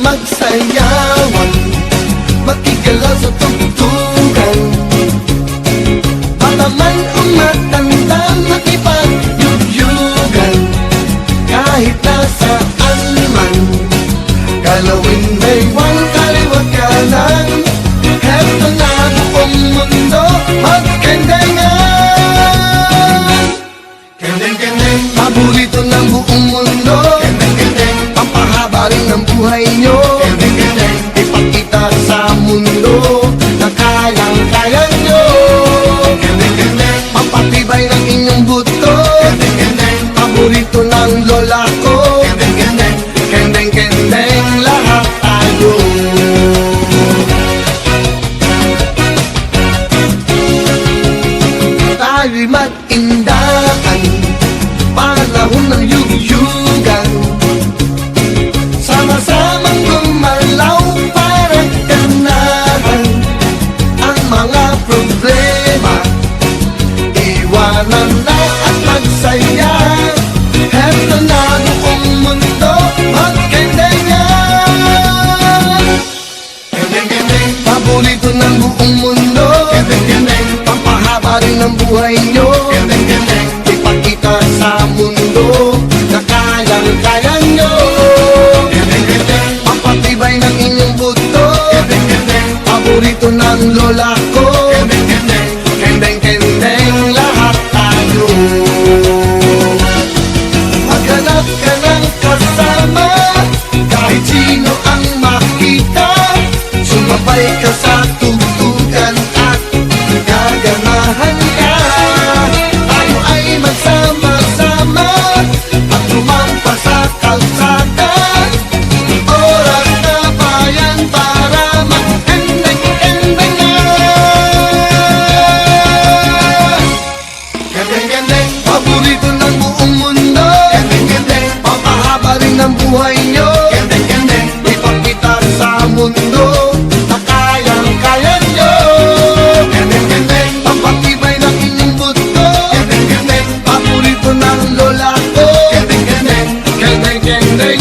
magsayawan, makigalaw sa tugtugan. Bata man o matanda, makipagyugyugan. Kahit nasaan man, galawin baywang kaliwa kanan. Heto na buong mundo, magkendengan. Kendeng-kendeng, paborito ng buong mundo. Kendeng-kendeng, pampahaba rin ng buhay nyo. Kendeng-kendeng, ipakita sa mundo na kayang-kaya nyo. Kendeng-kendeng, pampatibay ng inyong buto. Kendeng-kendeng, paborito ng lola ko. Kendeng-kendeng, kendeng-kendeng, lahat tayo. Tayo'y mag-indakan, panahon ng yugyugan. Sama-samang gumalaw para ganahan ang mga problema. Iwanan na at magsaya. Heto na buong mundo, magkendengan. Kendeng-kendeng, paborito ng buong mundo. Kendeng-kendeng, pampahaba rin ng buhay nyo. Kendeng-kendeng, ipakita sa mundo na kayang-kaya nyo. Kendeng-kendeng, pampatibay ng inyong buto. Kendeng-kendeng, paborito ng lola ko. Kendeng-kendeng, kendeng-kendeng, lahat tayo. Maghanap ka ng kasama, kahit sino ang makita. Sumabay ka sa tugtugan at gaganahan ka. Tayo ay magsama-sama at lumampas sa kalsada. Oras na ba yan para mag-kendeng-kendengan? Kendeng-kendeng, paborito ng buong mundo. Kendeng-kendeng, pampahaba rin ng buhay nyo. Kendeng-kendeng, ipakita sa mundo na kayang-kaya nyo. Kendeng-kendeng, pampatibay ng inyong buto. Kendeng-kendeng, paborito ng lola ko. Kendeng-kendeng, kendeng-kendeng,